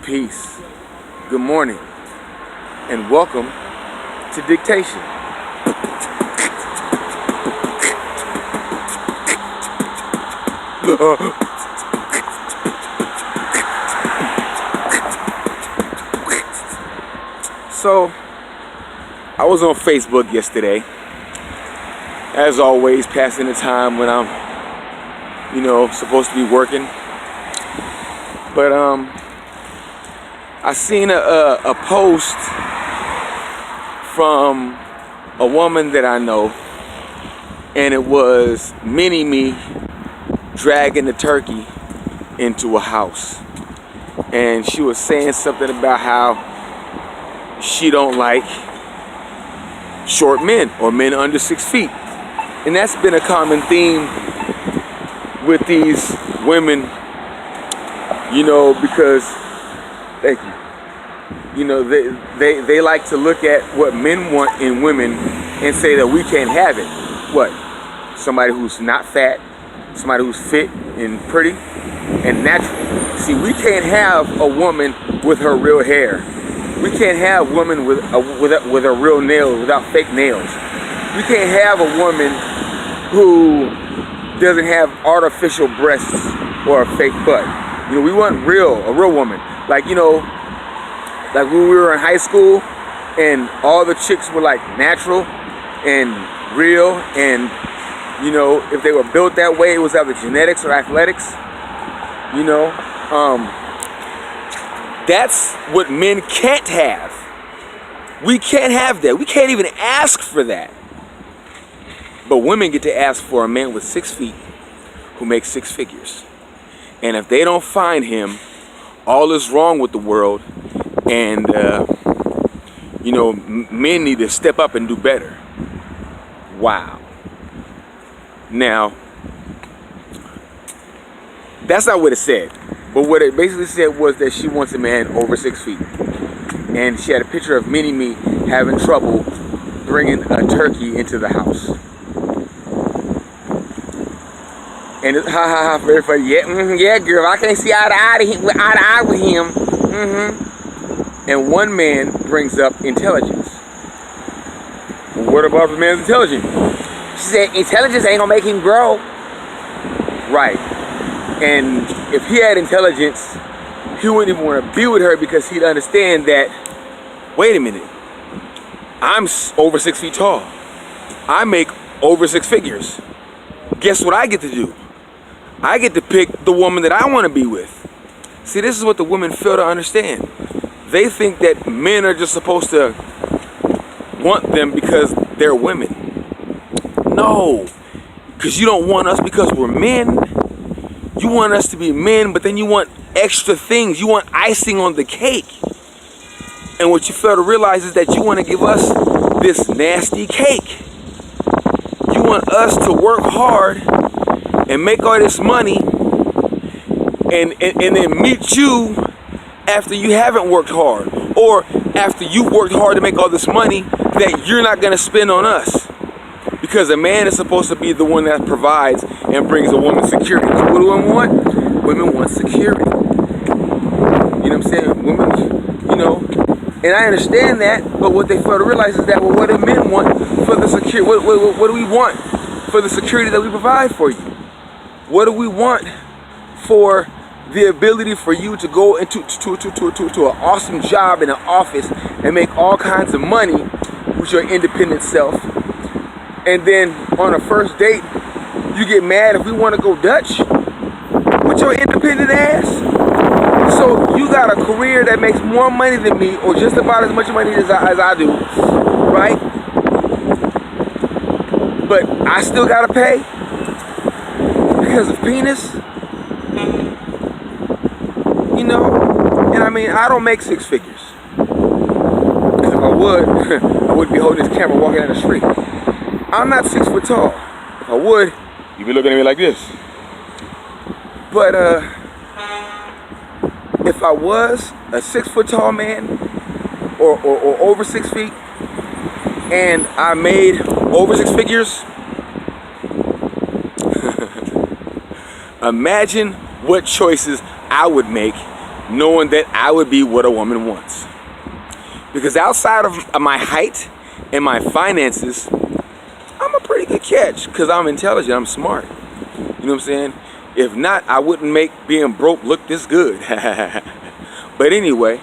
Peace. Good morning. And welcome to Dictation. So, I was on Facebook yesterday, as always, passing the time when I'm, supposed to be working. But I seen a post from a woman that I know, and it was mini-me dragging the turkey into a house. And she was saying something about how she don't like short men or men under 6 feet. And that's been a common theme with these women, because thank you. They like to look at what men want in women and say that we can't have it. What? Somebody who's not fat, somebody who's fit and pretty and natural. See, we can't have a woman with her real hair. We can't have a woman with her real nails, without fake nails. We can't have a woman who doesn't have artificial breasts or a fake butt. We want a real woman. Like when we were in high school and all the chicks were like natural and real, and if they were built that way, it was either genetics or athletics. That's what men can't have. We can't have that. We can't even ask for that. But women get to ask for a man with 6 feet who makes 6 figures. And if they don't find him, all is wrong with the world. And, men need to step up and do better. Wow. Now, that's not what it said. But what it basically said was that she wants a man over 6 feet. And she had a picture of mini-me having trouble bringing a turkey into the house. And it's for everybody. Yeah, girl, I can't see eye to eye with him. And one man brings up intelligence. Well, what about the man's intelligence? She said, intelligence ain't gonna make him grow. Right. And if he had intelligence, he wouldn't even want to be with her, because he'd understand that, wait a minute, I'm over 6 feet tall. I make over 6 figures. Guess what I get to do? I get to pick the woman that I want to be with. See, this is what the women fail to understand. They think that men are just supposed to want them because they're women. No, because you don't want us because we're men. You want us to be men, but then you want extra things. You want icing on the cake. And what you fail to realize is that you want to give us this nasty cake. You want us to work hard and make all this money and then meet you after you haven't worked hard, or after you've worked hard to make all this money that you're not going to spend on us. Because a man is supposed to be the one that provides and brings a woman security. So what do women want? Women want security. You know what I'm saying? Women, and I understand that, but what they fail to realize is that, well, what do men want for the security? What do we want for the security that we provide for you? What do we want for the ability for you to go into to an awesome job in an office and make all kinds of money with your independent self? And then on a first date, you get mad if we want to go Dutch with your independent ass? So you got a career that makes more money than me, or just about as much money as I do, right? But I still got to pay because of penis? And I mean, I don't make 6 figures. Because if I would, I wouldn't be holding this camera walking down the street. I'm not 6 foot tall. If I would, you'd be looking at me like this. But if I was a 6 foot tall man, or over 6 feet, and I made over 6 figures, imagine what choices I would make knowing that I would be what a woman wants. Because outside of my height and my finances, I'm a pretty good catch because I'm intelligent, I'm smart. You know what I'm saying? If not, I wouldn't make being broke look this good. But anyway,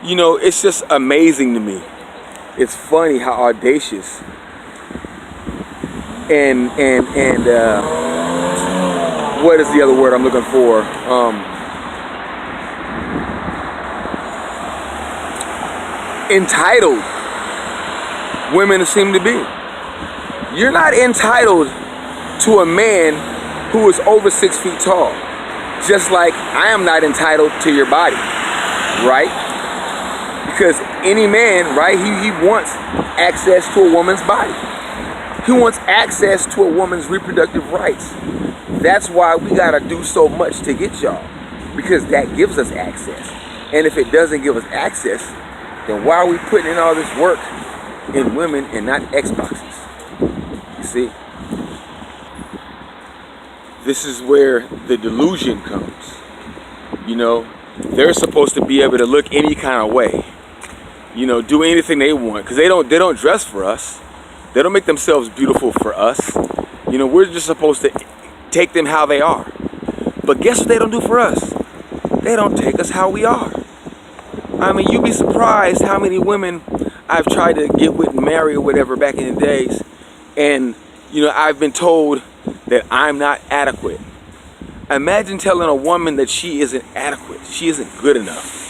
you know, it's just amazing to me. It's funny how audacious and what is the other word I'm looking for? Entitled women seem to be. You're not entitled to a man who is over 6 feet tall, just like I am not entitled to your body, right? Because any man, right, he wants access to a woman's body. He wants access to a woman's reproductive rights. That's why we gotta do so much to get y'all, because that gives us access. And if it doesn't give us access, then why are we putting in all this work in women and not Xboxes? You see? This is where the delusion comes. You know, they're supposed to be able to look any kind of way. You know, do anything they want, because they don't dress for us. They don't make themselves beautiful for us. You know, we're just supposed to take them how they are. But guess what they don't do for us? They don't take us how we are. I mean, you'd be surprised how many women I've tried to get with and marry or whatever back in the days. And, you know, I've been told that I'm not adequate. Imagine telling a woman that she isn't adequate. She isn't good enough.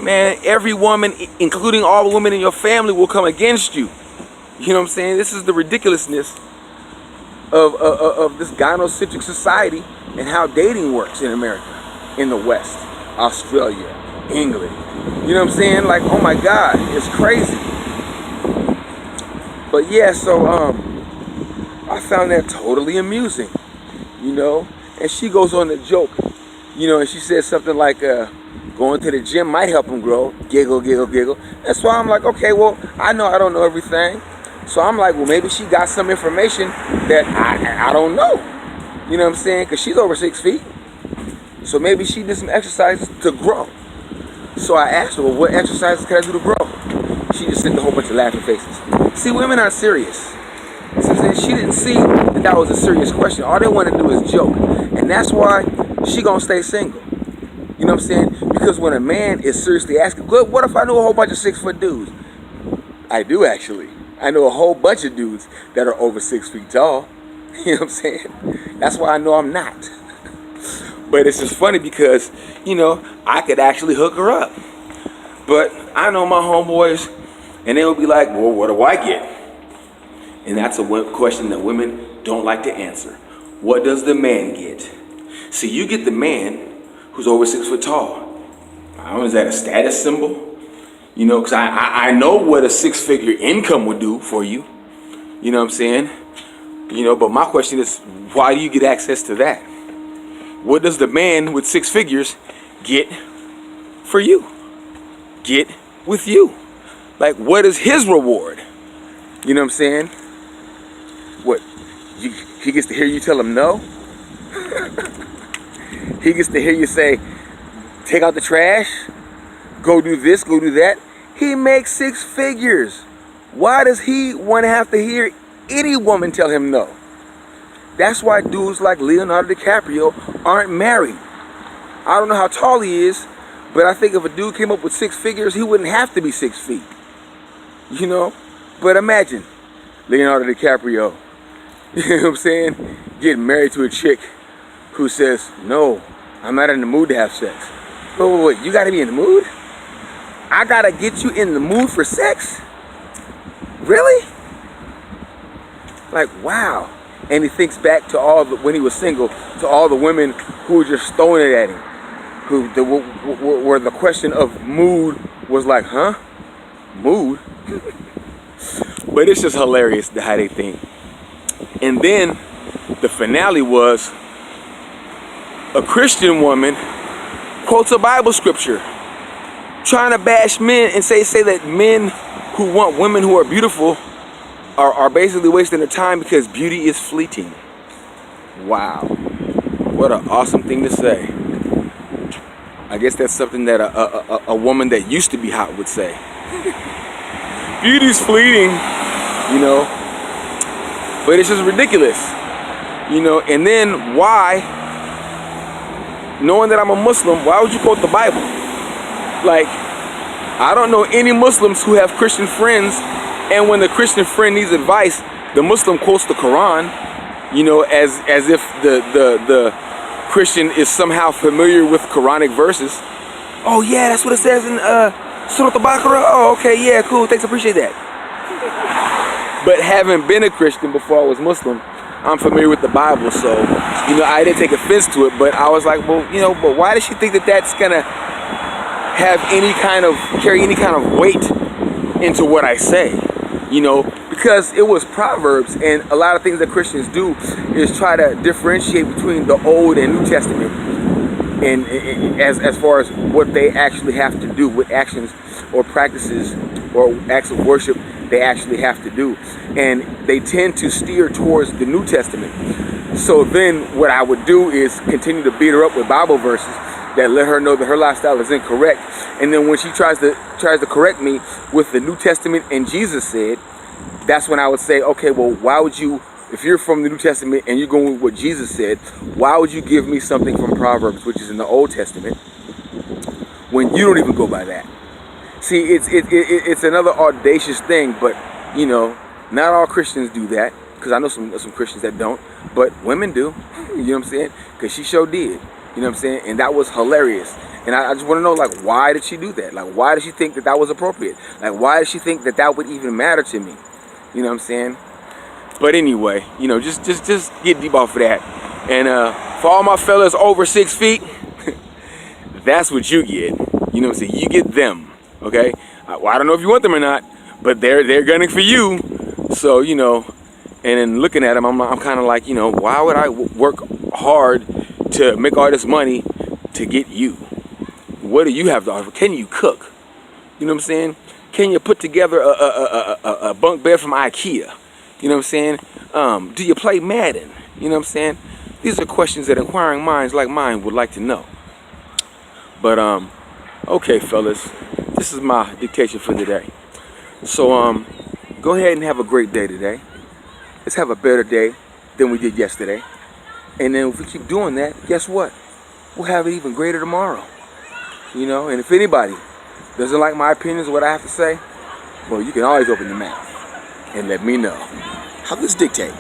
Man, every woman, including all the women in your family, will come against you. You know what I'm saying? This is the ridiculousness of this gynocentric society and how dating works in America, in the West, Australia, England. You know what I'm saying? Like, oh my God, it's crazy. But yeah, so I found that totally amusing, you know. And she goes on to joke, you know, and she says something like, going to the gym might help him grow. Giggle, giggle, giggle. That's why I'm like, okay, well, I know I don't know everything. So I'm like, well, maybe she got some information that I don't know. You know what I'm saying? Because she's over 6 feet. So maybe she did some exercises to grow. So I asked her, well, what exercises can I do to grow? She just sent a whole bunch of laughing faces. See, women are serious. She didn't see that that was a serious question. All they want to do is joke. And that's why she gonna stay single. You know what I'm saying? Because when a man is seriously asking, good, what if I knew a whole bunch of 6 foot dudes? I do actually. I know a whole bunch of dudes that are over 6 feet tall. You know what I'm saying? That's why I know I'm not. But it's just funny because, you know, I could actually hook her up. But I know my homeboys, and they'll be like, well, what do I get? And that's a question that women don't like to answer. What does the man get? See, you get the man who's over 6 foot tall. I don't know, is that a status symbol? You know, because I know what a 6-figure income would do for you. You know what I'm saying? You know, but my question is, why do you get access to that? What does the man with 6 figures get for you? Get with you? Like, what is his reward? You know what I'm saying? What? He gets to hear you tell him no? He gets to hear you say, take out the trash, go do this, go do that. He makes 6 figures. Why does he want to have to hear any woman tell him no? That's why dudes like Leonardo DiCaprio aren't married. I don't know how tall he is, but I think if a dude came up with 6 figures, he wouldn't have to be 6 feet. You know? But imagine Leonardo DiCaprio, you know what I'm saying, getting married to a chick who says, no, I'm not in the mood to have sex. Wait, you gotta be in the mood? I gotta get you in the mood for sex? Really? Like, wow. And he thinks back to when he was single, to all the women who were just throwing it at him, where the question of mood was like, huh? Mood? But it's just hilarious how they think. And then the finale was a Christian woman quotes a Bible scripture trying to bash men and say that men who want women who are beautiful are basically wasting their time because beauty is fleeting. Wow. What an awesome thing to say. I guess that's something that a woman that used to be hot would say. Beauty's fleeting, you know. But it's just ridiculous, you know. And then why, knowing that I'm a Muslim, why would you quote the Bible? Like, I don't know any Muslims who have Christian friends, and when the Christian friend needs advice, the Muslim quotes the Quran, you know, as if the Christian is somehow familiar with Quranic verses. Oh yeah, that's what it says in Surah Al-Baqarah. Oh, okay, yeah, cool, thanks, appreciate that. But having been a Christian before I was Muslim, I'm familiar with the Bible, so, you know, I didn't take offense to it, but I was like, well, you know, but why does she think that that's gonna have any kind of, carry any kind of weight into what I say, you know? Because it was Proverbs, and a lot of things that Christians do is try to differentiate between the Old and New Testament, and as far as what they actually have to do, what actions or practices or acts of worship they actually have to do, and they tend to steer towards the New Testament. So then what I would do is continue to beat her up with Bible verses that let her know that her lifestyle is incorrect, and then when she tries to correct me with the New Testament and Jesus said, that's when I would say, okay, well, why would you, if you're from the New Testament and you're going with what Jesus said, why would you give me something from Proverbs, which is in the Old Testament, when you don't even go by that? See, it's another audacious thing, but, you know, not all Christians do that, because I know some Christians that don't, but women do, you know what I'm saying? Because she sure did, you know what I'm saying? And that was hilarious. And I just want to know, like, why did she do that? Like, why did she think that that was appropriate? Like, why did she think that that would even matter to me? You know what I'm saying? But anyway, you know, just get deep off of that. And for all my fellas over 6 feet, that's what you get. You know what I'm saying? You get them. Okay, well, I don't know if you want them or not, but they're gunning for you. So, you know, and then looking at them, I'm kind of like, you know, why would I work hard to make all this money to get you? What do you have to offer? Can you cook? You know what I'm saying? Can you put together a bunk bed from IKEA? You know what I'm saying? Do you play Madden? You know what I'm saying? These are questions that inquiring minds like mine would like to know. But okay, fellas. This is my dictation for today. So go ahead and have a great day today. Let's have a better day than we did yesterday. And then if we keep doing that, guess what? We'll have it even greater tomorrow. You know, and if anybody doesn't like my opinions or what I have to say, well, you can always open your mouth and let me know. How this dictate?